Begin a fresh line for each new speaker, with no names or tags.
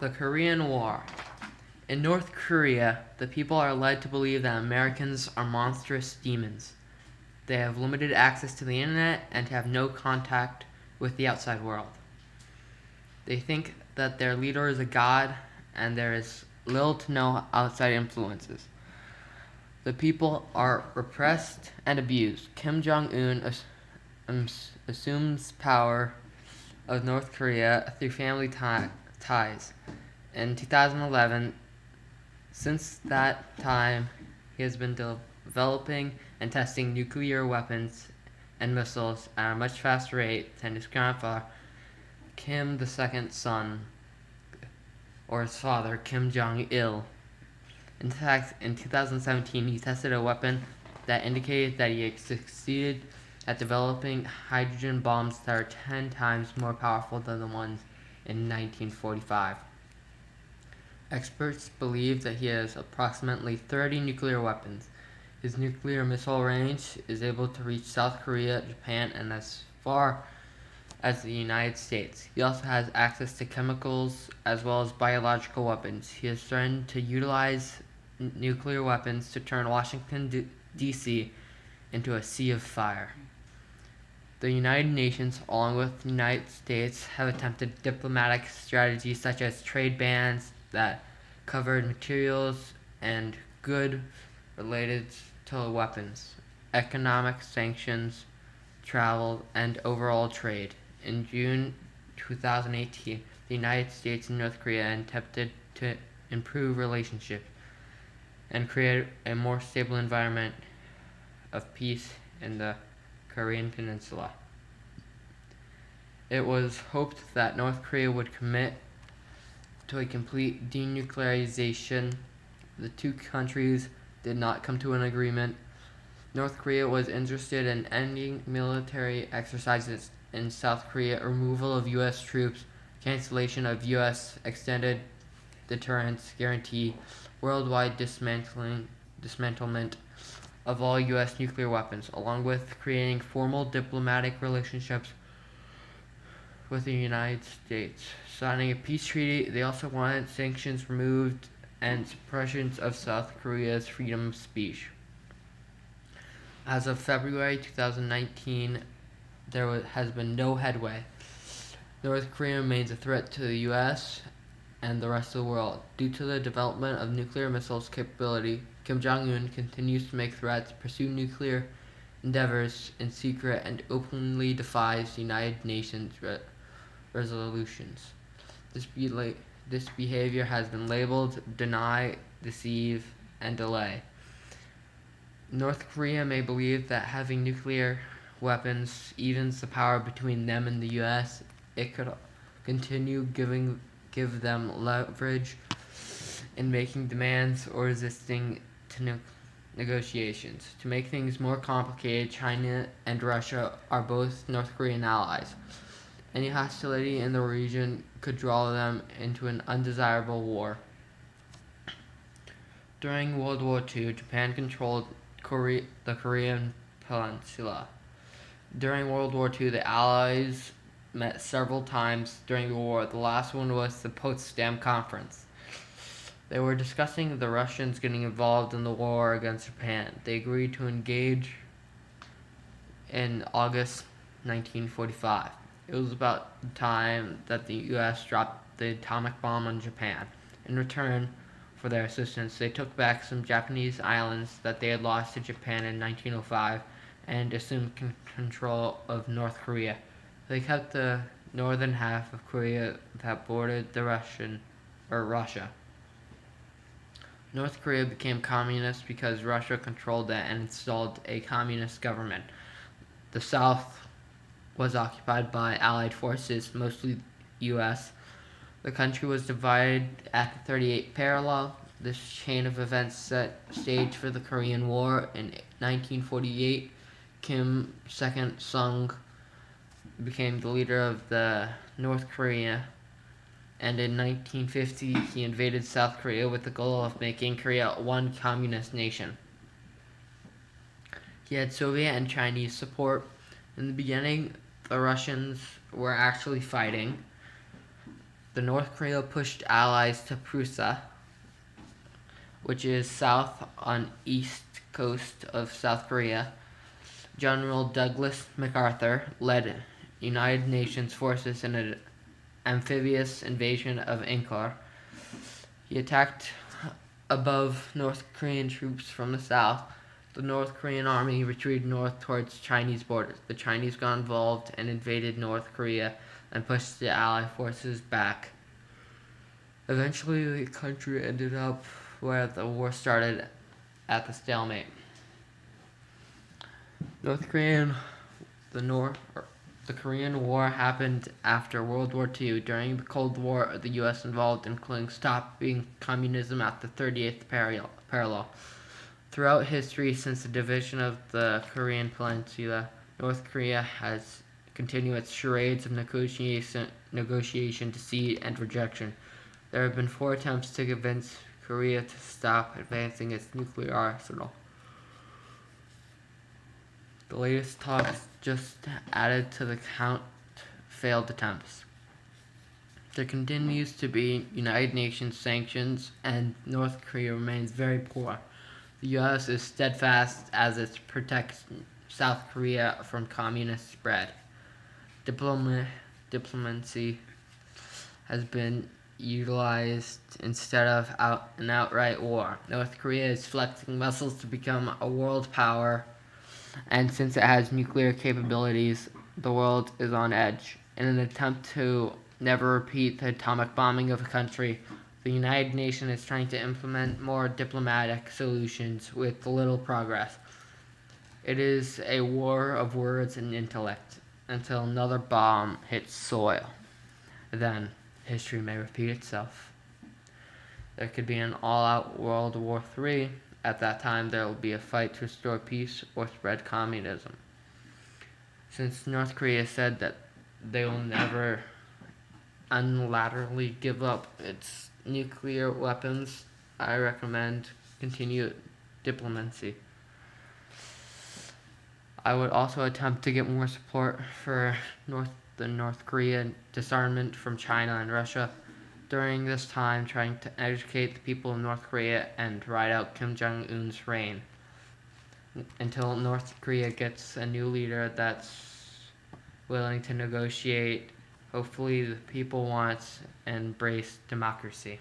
The Korean War. In North Korea, the people are led to believe that Americans are monstrous demons. They have limited access to the internet and have no contact with the outside world. They think that their leader is a god and there is little to no outside influences. The people are repressed and abused. Kim Jong un assumes power of North Korea through family ties. In 2011, since that time, he has been developing and testing nuclear weapons and missiles at a much faster rate than his grandfather, Kim the second son, or his father, Kim Jong il. In fact, in 2017, he tested a weapon that indicated that he had succeeded at developing hydrogen bombs that are 10 times more powerful than the ones in 1945. Experts believe that he has approximately 30 nuclear weapons. His nuclear missile range is able to reach South Korea, Japan, and as far as the United States. He also has access to chemicals as well as biological weapons. He has threatened to utilize nuclear weapons to turn Washington, D.C. into a sea of fire. The United Nations, along with the United States, have attempted diplomatic strategies such as trade bans that covered materials and goods related to weapons, economic sanctions, travel, and overall trade. In June 2018, the United States and North Korea attempted to improve relationships and create a more stable environment of peace in the Korean Peninsula. It was hoped that North Korea would commit to a complete denuclearization. The two countries did not come to an agreement. North Korea was interested in ending military exercises in South Korea, removal of U.S. troops, cancellation of U.S. extended deterrence guarantee, worldwide dismantlement of all U.S. nuclear weapons, along with creating formal diplomatic relationships with the United States. Signing a peace treaty, they also wanted sanctions removed and suppressions of South Korea's freedom of speech. As of February 2019, there has been no headway. North Korea remains a threat to the U.S. and the rest of the world. Due to the development of nuclear missiles capability, Kim Jong-un continues to make threats, pursue nuclear endeavors in secret, and openly defies United Nations resolutions. This behavior has been labeled deny, deceive, and delay. North Korea may believe that having nuclear weapons evens the power between them and the U.S. It could continue give them leverage in making demands or resisting to negotiations. To make things more complicated, China and Russia are both North Korean allies. Any hostility in the region could draw them into an undesirable war. During World War II, Japan controlled the Korean Peninsula. During World War II, the Allies met several times during the war. The last one was the Potsdam Conference. They were discussing the Russians getting involved in the war against Japan. They agreed to engage in August 1945. It was about the time that the U.S. dropped the atomic bomb on Japan. In return for their assistance, they took back some Japanese islands that they had lost to Japan in 1905 and assumed control of North Korea. They kept the northern half of Korea that bordered the Russia. North Korea became communist because Russia controlled it and installed a communist government. The south was occupied by Allied forces, mostly U.S. The country was divided at the 38th parallel. This chain of events set stage for the Korean War. In 1948, Kim Il-sung became the leader of the North Korea, and in 1950 he invaded South Korea with the goal of making Korea one communist nation. He had Soviet and Chinese support. In the beginning, the Russians were actually fighting. The North Korea pushed allies to Prusa, which is south on east coast of South Korea. General Douglas MacArthur led United Nations forces in an amphibious invasion of Angkor. He attacked above North Korean troops from the south. The North Korean army retreated north towards Chinese borders. The Chinese got involved and invaded North Korea and pushed the Allied forces back. Eventually, the country ended up where the war started, at the stalemate. The Korean War happened after World War II. During the Cold War, the U.S. involved, including stopping communism at the 38th parallel. Throughout history, since the division of the Korean Peninsula, North Korea has continued its charades of negotiation, deceit, and rejection. There have been 4 attempts to convince Korea to stop advancing its nuclear arsenal. The latest talks just added to the count failed attempts. There continues to be United Nations sanctions, and North Korea remains very poor. The U.S. is steadfast as it protects South Korea from communist spread. Diplomacy has been utilized instead of an outright war. North Korea is flexing muscles to become a world power, and since it has nuclear capabilities, the world is on edge. In an attempt to never repeat the atomic bombing of a country, the United Nations is trying to implement more diplomatic solutions with little progress. It is a war of words and intellect until another bomb hits soil. Then, history may repeat itself. There could be an all-out World War III. At that time, there will be a fight to restore peace or spread communism. Since North Korea said that they will never unilaterally give up its nuclear weapons, I recommend continued diplomacy. I would also attempt to get more support for the North Korean disarmament from China and Russia. During this time, trying to educate the people of North Korea and ride out Kim Jong-un's reign until North Korea gets a new leader that's willing to negotiate. Hopefully the people want and embrace democracy.